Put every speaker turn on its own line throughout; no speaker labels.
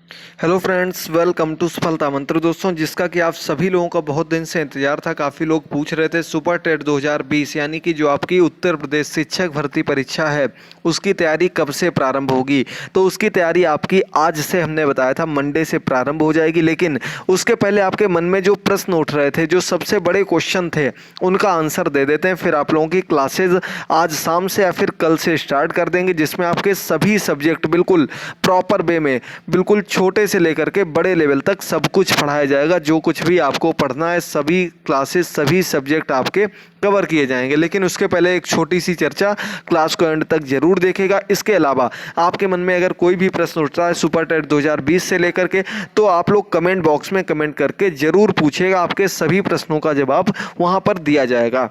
Hello friends, welcome to सफलता मंत्र। दोस्तों, जिसका कि आप सभी लोगों का बहुत दिन से इंतजार था। काफ़ी लोग पूछ रहे थे सुपर टेट 2020 यानी कि जो आपकी उत्तर प्रदेश शिक्षक भर्ती परीक्षा है उसकी तैयारी कब से प्रारंभ होगी। तो उसकी तैयारी आपकी आज से हमने बताया था मंडे से प्रारंभ हो जाएगी। लेकिन उसके पहले आपके मन में जो प्रश्न उठ रहे थे, जो सबसे बड़े क्वेश्चन थे, उनका आंसर दे देते हैं। फिर आप लोगों की क्लासेज आज शाम से या फिर कल से स्टार्ट कर देंगे, जिसमें आपके सभी सब्जेक्ट बिल्कुल प्रॉपर वे में, बिल्कुल छोटे से लेकर के बड़े लेवल तक सब कुछ पढ़ाया जाएगा। जो कुछ भी आपको पढ़ना है, सभी क्लासेस, सभी सब्जेक्ट आपके कवर किए जाएंगे। लेकिन उसके पहले एक छोटी सी चर्चा, क्लास को एंड तक जरूर देखेगा। इसके अलावा आपके मन में अगर कोई भी प्रश्न उठता है सुपर टेट 2020 से लेकर के, तो आप लोग कमेंट बॉक्स में कमेंट करके जरूर पूछेगा। आपके सभी प्रश्नों का जवाब वहां पर दिया जाएगा।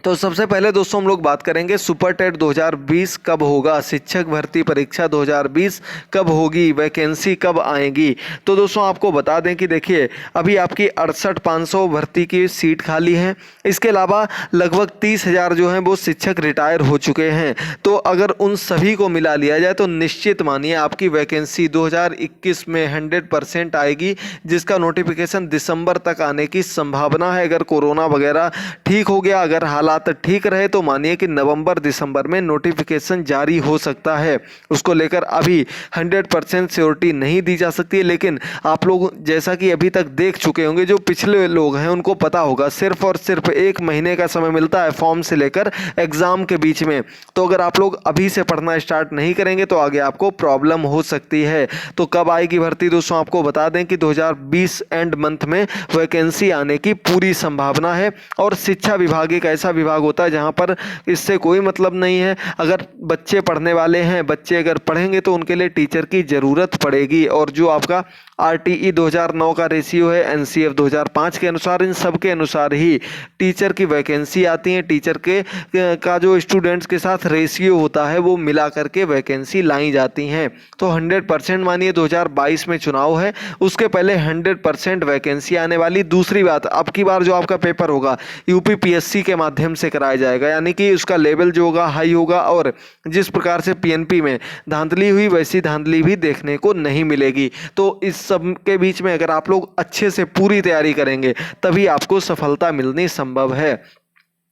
तो सबसे पहले दोस्तों हम लोग बात करेंगे सुपर टेट 2020 कब होगा, शिक्षक भर्ती परीक्षा 2020 कब होगी, वैकेंसी कब आएगी। तो दोस्तों आपको बता दें कि देखिए, अभी आपकी 68,500 भर्ती की सीट खाली हैं। इसके अलावा लगभग 30,000 जो हैं वो शिक्षक रिटायर हो चुके हैं। तो अगर उन सभी को मिला लिया जाए तो निश्चित मानिए आपकी वैकेंसी 2021 में 100% आएगी, जिसका नोटिफिकेशन दिसंबर तक आने की संभावना है। अगर कोरोना वगैरह ठीक हो गया, अगर हालात ठीक रहे, तो मानिए कि नवंबर दिसंबर में नोटिफिकेशन जारी हो सकता है। उसको लेकर अभी 100% श्योरिटी नहीं दी जा सकती है। लेकिन आप लोग जैसा कि अभी तक देख चुके होंगे, जो पिछले लोग हैं उनको पता होगा, सिर्फ और सिर्फ 1 महीने का समय मिलता है फॉर्म से लेकर एग्जाम के बीच में। तो अगर आप लोग अभी से पढ़ना स्टार्ट नहीं करेंगे तो आगे आपको प्रॉब्लम हो सकती है। तो कब आएगी भर्ती दोस्तों, आपको बता दें कि 2020 एंड मंथ में वैकेंसी आने की पूरी संभावना है। और शिक्षा विभाग एक ऐसा विभाग होता है जहां पर इससे कोई मतलब नहीं है। अगर बच्चे पढ़ने वाले हैं, बच्चे अगर पढ़ेंगे तो उनके लिए टीचर की ज़रूरत पड़ेगी। और जो आपका आरटीई 2009 का रेशियो है, एनसीएफ 2005 के अनुसार, इन सब के अनुसार ही टीचर की वैकेंसी आती है। टीचर के का जो स्टूडेंट्स के साथ रेशियो होता है वो मिला करके वैकेंसी लाई जाती हैं। तो 100% मानिए 2022 में चुनाव है, उसके पहले 100% वैकेंसी आने वाली। दूसरी बात, अब की बार जो आपका पेपर होगा यूपीपीएससी के माध्यम से कराया जाएगा, यानी कि उसका लेवल जो होगा हाई होगा। और जिस प्रकार से पीएनपी में धांधली हुई, वैसी धांधली भी देखने को नहीं मिलेगी। तो इस सब के बीच में अगर आप लोग अच्छे से पूरी तैयारी करेंगे तभी आपको सफलता मिलनी संभव है।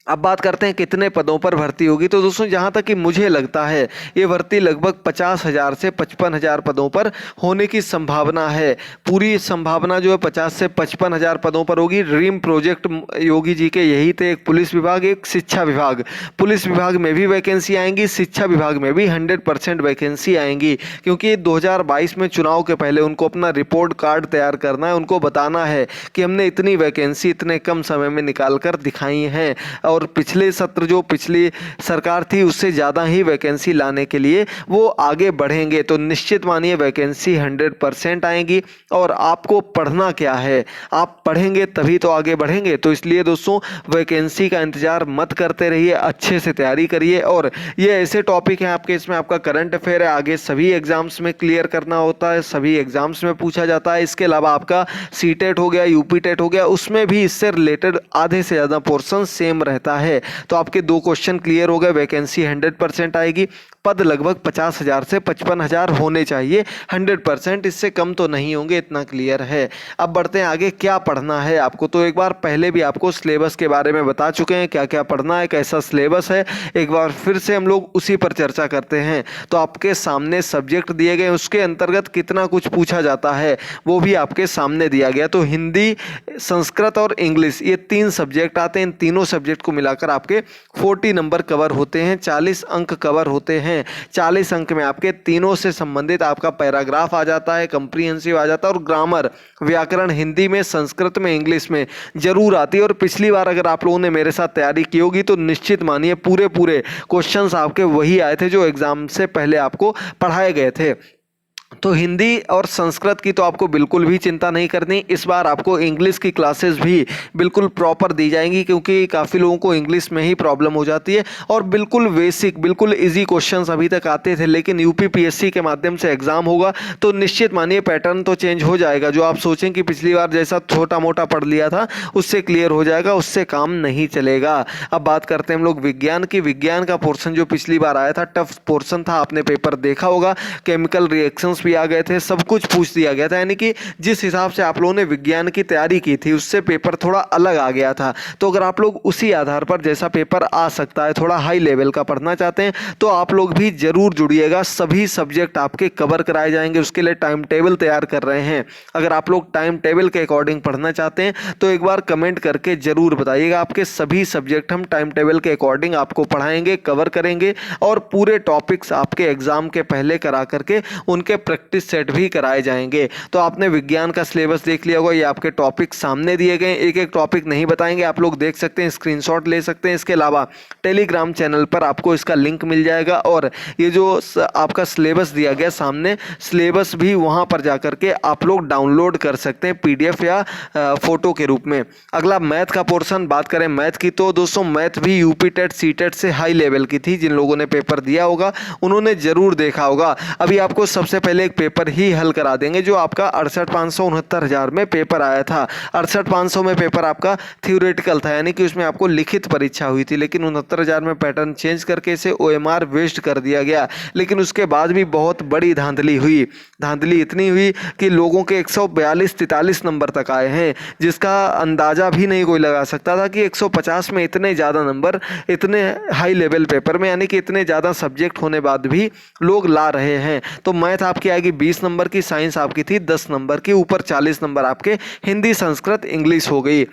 अब बात करते हैं कितने पदों पर भर्ती होगी। तो दोस्तों जहां तक कि मुझे लगता है ये भर्ती लगभग 50,000 से 55,000 पदों पर होने की संभावना है। पूरी संभावना जो है 50 से 55,000 पदों पर होगी। ड्रीम प्रोजेक्ट योगी जी के यही थे, एक पुलिस विभाग, एक शिक्षा विभाग। पुलिस विभाग में भी वैकेंसी आएंगी, शिक्षा विभाग में भी 100% वैकेंसी आएंगी, क्योंकि 2022 में चुनाव के पहले उनको अपना रिपोर्ट कार्ड तैयार करना है। उनको बताना है कि हमने इतनी वैकेंसी इतने कम समय में निकाल कर दिखाई हैं। और पिछले सत्र जो पिछली सरकार थी उससे ज़्यादा ही वैकेंसी लाने के लिए वो आगे बढ़ेंगे। तो निश्चित मानिए वैकेंसी 100% आएंगी। और आपको पढ़ना क्या है, आप पढ़ेंगे तभी तो आगे बढ़ेंगे। तो इसलिए दोस्तों वैकेंसी का इंतजार मत करते रहिए, अच्छे से तैयारी करिए। और ये ऐसे टॉपिक हैं आपके, इसमें आपका करंट अफेयर है, आगे सभी एग्जाम्स में क्लियर करना होता है, सभी एग्जाम्स में पूछा जाता है। इसके अलावा आपका सीटेट हो गया, यूपी टेट हो गया, उसमें भी इससे रिलेटेड आधे से ज़्यादा पोर्शन सेम रहता है। तो आपके 2 क्वेश्चन क्लियर हो गए, वैकेंसी 100% आएगी। पद लगभग 50,000 से 55,000 होने चाहिए, 100%, इससे कम तो नहीं होंगे, इतना क्लियर है। अब बढ़ते हैं आगे, क्या पढ़ना है आपको। तो एक बार पहले भी आपको सिलेबस के बारे में बता चुके हैं, क्या क्या पढ़ना है, कैसा सिलेबस है। एक बार फिर से हम लोग उसी पर चर्चा करते हैं। तो आपके सामने सब्जेक्ट दिए गए, उसके अंतर्गत कितना कुछ पूछा जाता है वो भी आपके सामने दिया गया। तो हिंदी, संस्कृत और इंग्लिश, ये 3 सब्जेक्ट आते हैं। इन तीनों सब्जेक्ट को मिलाकर आपके 40 नंबर कवर होते हैं, 40 अंक कवर होते हैं। 40 अंक में आपके तीनों से संबंधित आपका पैराग्राफ आ जाता है, कंप्रीहेंसिव आ जाता है, और ग्रामर, व्याकरण हिंदी में, संस्कृत में, इंग्लिश में जरूर आती है। और पिछली बार अगर आप लोगों ने मेरे साथ तैयारी की होगी तो निश्चित मानिए पूरे पूरे क्वेश्चंस आपके वही आए थे जो एग्जाम से पहले आपको पढ़ाए गए थे। तो हिंदी और संस्कृत की तो आपको बिल्कुल भी चिंता नहीं करनी। इस बार आपको इंग्लिश की क्लासेस भी बिल्कुल प्रॉपर दी जाएंगी, क्योंकि काफ़ी लोगों को इंग्लिश में ही प्रॉब्लम हो जाती है। और बिल्कुल बेसिक, बिल्कुल इजी क्वेश्चंस अभी तक आते थे, लेकिन यूपीपीएससी के माध्यम से एग्जाम होगा तो निश्चित मानिए पैटर्न तो चेंज हो जाएगा। जो आप सोचें कि पिछली बार जैसा छोटा मोटा पढ़ लिया था उससे क्लियर हो जाएगा, उससे काम नहीं चलेगा। अब बात करते हैं हम लोग विज्ञान की। विज्ञान का पोर्शन जो पिछली बार आया था, टफ पोर्शन था, आपने पेपर देखा होगा। केमिकल रिएक्शंस क्वेश्चंस भी आ गए थे, सब कुछ पूछ दिया गया था। यानी कि जिस हिसाब से आप लोगों ने विज्ञान की तैयारी की थी उससे पेपर थोड़ा अलग आ गया था। तो अगर आप लोग उसी आधार पर जैसा पेपर आ सकता है, थोड़ा हाई लेवल का पढ़ना चाहते हैं, तो आप लोग भी जरूर जुड़िएगा। सभी सब्जेक्ट आपके कवर कराए जाएंगे, उसके लिए टाइम टेबल तैयार कर रहे हैं। अगर आप लोग टाइम टेबल के अकॉर्डिंग पढ़ना चाहते हैं तो एक बार कमेंट करके जरूर बताइएगा। आपके सभी सब्जेक्ट हम टाइम टेबल के अकॉर्डिंग आपको पढ़ाएंगे, कवर करेंगे और पूरे टॉपिक्स आपके एग्जाम के पहले करा करके उनके प्रैक्टिस सेट भी कराए जाएंगे। तो आपने विज्ञान का सिलेबस देख लिया होगा, ये आपके टॉपिक सामने दिए गए, एक एक टॉपिक नहीं बताएंगे, आप लोग देख सकते हैं, स्क्रीनशॉट ले सकते हैं। इसके अलावा टेलीग्राम चैनल पर आपको इसका लिंक मिल जाएगा और ये जो आपका सिलेबस दिया गया सामने, सिलेबस भी वहां पर जाकर के आप लोग डाउनलोड कर सकते हैं पीडीएफ या फोटो के रूप में। अगला मैथ का पोर्शन, बात करें मैथ की तो दोस्तों मैथ भी यूपी टेट सी टेट से हाई लेवल की थी। जिन लोगों ने पेपर दिया होगा उन्होंने जरूर देखा होगा। अभी आपको सबसे पहले एक पेपर ही हल करा देंगे जो आपका 68,500 69,000 में पेपर आया था। 68,500 में पेपर आपका थ्योरेटिकल था, यानी कि उसमें आपको लिखित परीक्षा हुई थी, लेकिन 69,000 में पैटर्न चेंज करके इसे ओएमआर वेस्ट कर दिया गया। लेकिन उसके बाद भी बहुत बड़ी धांधली हुई। धांधली इतनी हुई कि लोगों के 142-43 नंबर तक आए हैं, जिसका अंदाजा भी नहीं कोई लगा सकता था कि 150 में इतने ज़्यादा नंबर इतने हाई लेवल पेपर में, यानी कि इतने ज़्यादा सब्जेक्ट होने बाद भी लोग ला रहे हैं। तो मैथ आपकी आएगी 20 नंबर की, साइंस आपकी थी 10 नंबर की, ऊपर 40 नंबर आपके हिंदी संस्कृत इंग्लिश हो गई।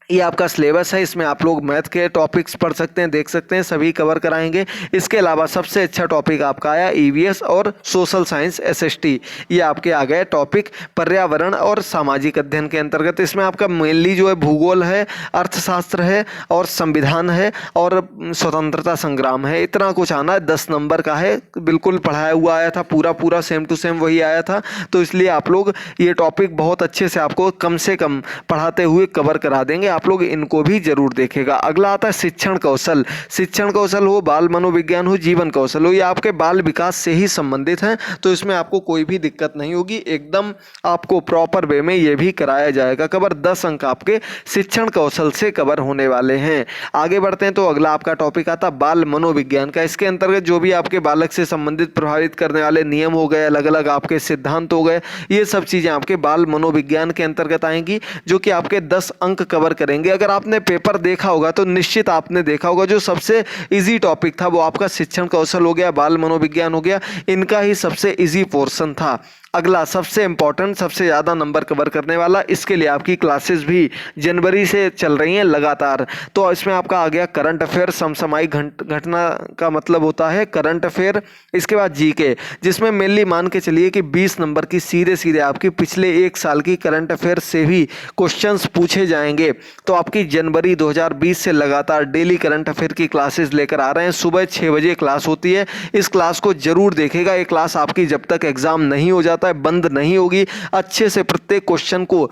ये आपका सिलेबस है, इसमें आप लोग मैथ के टॉपिक्स पढ़ सकते हैं, देख सकते हैं, सभी कवर कराएंगे। इसके अलावा सबसे अच्छा टॉपिक आपका आया ईवीएस और सोशल साइंस एसएसटी, ये आपके आ गए टॉपिक पर्यावरण और सामाजिक अध्ययन के अंतर्गत। इसमें आपका मेनली जो है भूगोल है, अर्थशास्त्र है और संविधान है और स्वतंत्रता संग्राम है। इतना कुछ आना है, 10 नंबर का है, बिल्कुल पढ़ाया हुआ आया था, पूरा पूरा सेम टू सेम वही आया था। तो इसलिए आप लोग ये टॉपिक बहुत अच्छे से आपको कम से कम पढ़ाते हुए कवर करा देंगे, आप लोग इनको भी जरूर देखेगा। अगला आता है शिक्षण कौशल। शिक्षण कौशल हो, बाल मनोविज्ञान हो, जीवन कौशल हो, ये आपके बाल विकास से ही संबंधित हैं। तो इसमें आपको कोई भी दिक्कत नहीं होगी, एकदम आपको प्रॉपर वे में ये भी कराया जाएगा कवर। 10 अंक आपके शिक्षण कौशल से कवर होने वाले हैं। आगे बढ़ते हैं तो अगला आपका टॉपिक आता है बाल मनोविज्ञान का। इसके अंतर्गत जो भी आपके बालक से संबंधित प्रभावित करने वाले नियम हो गए, अलग अलग आपके सिद्धांत हो गए, ये सब चीजें आपके बाल मनोविज्ञान के अंतर्गत आएंगी, जो कि आपके 10 अंक कवर करेंगे। अगर आपने पेपर देखा होगा तो निश्चित आपने देखा होगा जो सबसे इजी टॉपिक था वो आपका शिक्षण कौशल हो गया, बाल मनोविज्ञान हो गया, इनका ही सबसे इजी पोर्शन था। अगला सबसे इंपॉर्टेंट, सबसे ज़्यादा नंबर कवर करने वाला, इसके लिए आपकी क्लासेस भी जनवरी से चल रही हैं लगातार। तो इसमें आपका आ गया करंट अफेयर, समसामयिक घटना का मतलब होता है करंट अफेयर। इसके बाद जीके, जिसमें मेनली मान के चलिए कि 20 नंबर की सीधे सीधे आपकी पिछले 1 साल की करंट अफेयर से भी क्वेश्चंस पूछे जाएंगे। तो आपकी जनवरी 2020 से लगातार डेली करंट अफेयर की क्लासेस लेकर आ रहे हैं। सुबह 6 बजे क्लास होती है, इस क्लास को जरूर देखेगा। ये क्लास आपकी जब तक एग्जाम नहीं हो जाता है बंद नहीं होगी। अच्छे से प्रत्येक क्वेश्चन को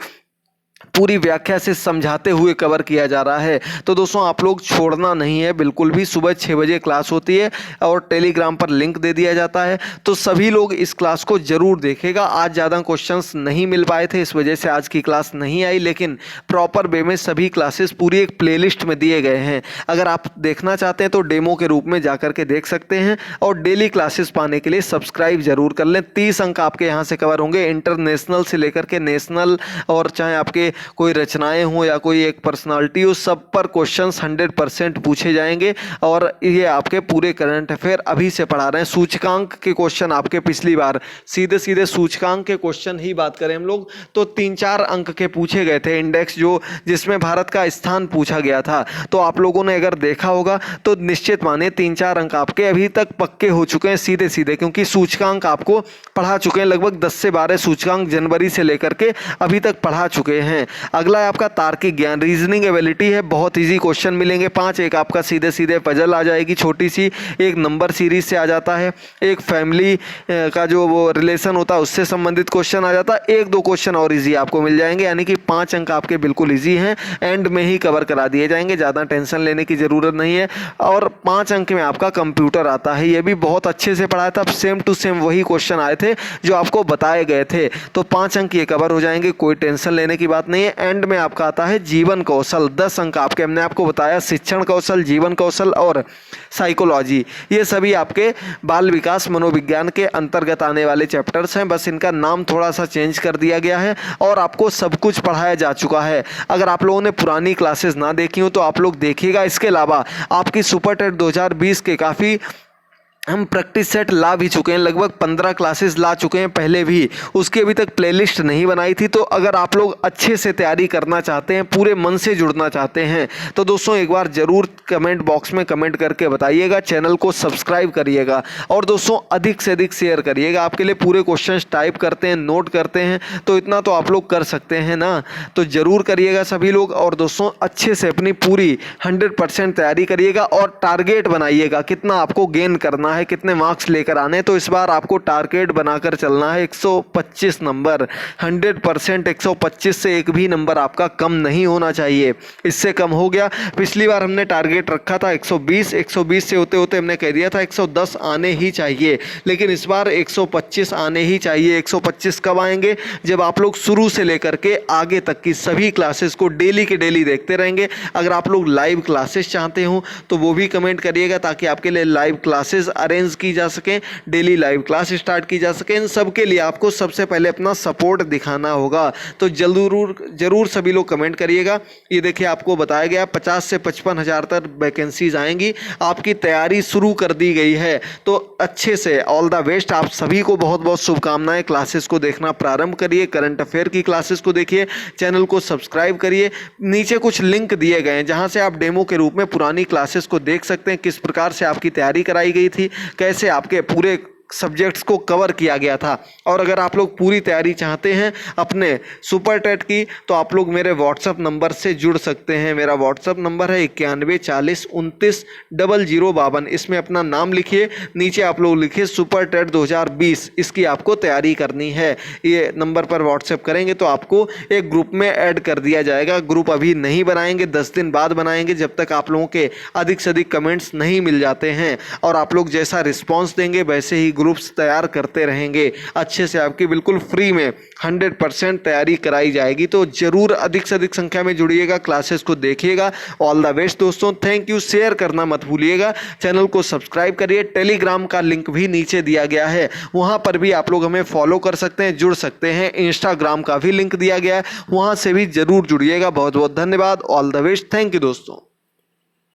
पूरी व्याख्या से समझाते हुए कवर किया जा रहा है। तो दोस्तों आप लोग छोड़ना नहीं है बिल्कुल भी। सुबह 6 बजे क्लास होती है और टेलीग्राम पर लिंक दे दिया जाता है, तो सभी लोग इस क्लास को जरूर देखेगा। आज ज़्यादा क्वेश्चंस नहीं मिल पाए थे, इस वजह से आज की क्लास नहीं आई, लेकिन प्रॉपर वे में सभी क्लासेस पूरी एक प्लेलिस्ट में दिए गए हैं। अगर आप देखना चाहते हैं तो डेमो के रूप में जाकर के देख सकते हैं और डेली क्लासेस पाने के लिए सब्सक्राइब जरूर कर लें। 30 अंक आपके यहाँ से कवर होंगे, इंटरनेशनल से लेकर के नेशनल, और चाहे आपके कोई रचनाएं हो या कोई एक पर्सनालिटी हो, सब पर क्वेश्चंस 100% पूछे जाएंगे। और ये आपके पूरे करंट अफेयर अभी से पढ़ा रहे हैं। सूचकांक के क्वेश्चन आपके पिछली बार सीधे सीधे सूचकांक के क्वेश्चन ही बात करें हम लोग तो 3-4 अंक के पूछे गए थे। इंडेक्स जो जिसमें भारत का स्थान पूछा गया था, तो आप लोगों ने अगर देखा होगा तो निश्चित माने 3-4 अंक आपके अभी तक पक्के हो चुके हैं सीधे सीधे, क्योंकि सूचकांक आपको पढ़ा चुके हैं। लगभग 10 से 12 सूचकांक जनवरी से लेकर के अभी तक पढ़ा चुके हैं। अगला है आपका तार्किक ज्ञान, रीजनिंग एबिलिटी है। बहुत इजी क्वेश्चन मिलेंगे 5। एक आपका सीधे सीधे पजल आ जाएगी छोटी सी, एक नंबर सीरीज से आ जाता है, एक फैमिली का जो वो रिलेशन होता है उससे संबंधित क्वेश्चन आ जाता है, 1-2 क्वेश्चन और इजी आपको मिल जाएंगे। यानी कि 5 अंक आपके बिल्कुल इजी हैं, एंड में ही कवर करा दिए जाएंगे, ज़्यादा टेंशन लेने की ज़रूरत नहीं है। और 5 अंक में आपका कंप्यूटर आता है, ये भी बहुत अच्छे से पढ़ाया था, सेम टू सेम वही क्वेश्चन आए थे जो आपको बताए गए थे। तो 5 अंक ये कवर हो जाएंगे, कोई टेंशन लेने की बात नहीं है। हैं, एंड में आपका आता है जीवन कौशल। 10 अंक आपके, हमने आपको बताया शिक्षण कौशल, जीवन कौशल और साइकोलॉजी, ये सभी आपके बाल विकास मनोविज्ञान के अंतर्गत आने वाले चैप्टर्स हैं। बस इनका नाम थोड़ा सा चेंज कर दिया गया है और आपको सब कुछ पढ़ाया जा चुका है। अगर आप लोगों ने पुरानी क्लासेस ना देखी हो तो आप लोग देखिएगा। इसके अलावा आपकी सुपर टेट 2020 के काफ़ी हम प्रैक्टिस सेट ला भी चुके हैं, लगभग 15 क्लासेस ला चुके हैं पहले भी। उसकी अभी तक प्लेलिस्ट नहीं बनाई थी। तो अगर आप लोग अच्छे से तैयारी करना चाहते हैं, पूरे मन से जुड़ना चाहते हैं, तो दोस्तों एक बार ज़रूर कमेंट बॉक्स में कमेंट करके बताइएगा, चैनल को सब्सक्राइब करिएगा और दोस्तों अधिक से अधिक शेयर करिएगा। आपके लिए पूरे क्वेश्चंस टाइप करते हैं, नोट करते हैं, तो इतना तो आप लोग कर सकते हैं ना। तो ज़रूर करिएगा सभी लोग। और दोस्तों अच्छे से अपनी पूरी 100% तैयारी करिएगा और टारगेट बनाइएगा कितना आपको गेन करना है, कितने मार्क्स लेकर आने। तो इस बार आपको टारगेट बनाकर चलना है 125 नंबर, 100%। 125 से एक भी नंबर आपका कम नहीं होना चाहिए। इससे कम हो गया, पिछली बार हमने टारगेट रखा था 120, 120 से होते होते हमने कह दिया था 110 आने ही चाहिए, लेकिन इस बार 125 आने ही चाहिए। 125 कब आएंगे? जब आप लोग शुरू से लेकर के आगे तक की सभी क्लासेस को डेली के डेली देखते रहेंगे। अगर आप लोग लाइव क्लासेस चाहते हो तो वो भी कमेंट करिएगा, ताकि आपके लिए लाइव क्लासेस अरेंज की जा सकें, डेली लाइव क्लास स्टार्ट की जा सके। इन सब के लिए आपको सबसे पहले अपना सपोर्ट दिखाना होगा। तो जरूर सभी लोग कमेंट करिएगा। ये देखिए आपको बताया गया 50 से 55 हज़ार तक वैकेंसीज आएंगी। आपकी तैयारी शुरू कर दी गई है, तो अच्छे से ऑल द बेस्ट। आप सभी को बहुत बहुत शुभकामनाएं। क्लासेस को देखना प्रारंभ करिए, करंट अफेयर की क्लासेस को देखिए, चैनल को सब्सक्राइब करिए। नीचे कुछ लिंक दिए गए हैं जहां से आप डेमो के रूप में पुरानी क्लासेस को देख सकते हैं, किस प्रकार से आपकी तैयारी कराई गई थी, कैसे आपके पूरे सब्जेक्ट्स को कवर किया गया था। और अगर आप लोग पूरी तैयारी चाहते हैं अपने सुपर टेट की, तो आप लोग मेरे व्हाट्सअप नंबर से जुड़ सकते हैं। मेरा व्हाट्सअप नंबर है 91 40 29 0052। इसमें अपना नाम लिखिए, नीचे आप लोग लिखिए सुपर टेट 2020। इसकी आपको तैयारी करनी है। ये नंबर पर व्हाट्सएप करेंगे तो आपको एक ग्रुप में ऐड कर दिया जाएगा। ग्रुप अभी नहीं बनाएंगे, 10 दिन बाद बनाएंगे, जब तक आप लोगों के अधिक से अधिक कमेंट्स नहीं मिल जाते हैं। और आप लोग जैसा रिस्पॉन्स देंगे वैसे ही ग्रुप्स तैयार करते रहेंगे। अच्छे से आपकी बिल्कुल फ्री में 100% तैयारी कराई जाएगी। तो जरूर अधिक से अधिक संख्या में जुड़िएगा, क्लासेस को देखिएगा। ऑल द बेस्ट दोस्तों, थैंक यू। शेयर करना मत भूलिएगा, चैनल को सब्सक्राइब करिए। टेलीग्राम का लिंक भी नीचे दिया गया है, वहां पर भी आप लोग हमें फॉलो कर सकते हैं, जुड़ सकते हैं। इंस्टाग्राम का भी लिंक दिया गया है, वहां से भी जरूर जुड़िएगा। बहुत बहुत धन्यवाद। All the best, thank you दोस्तों।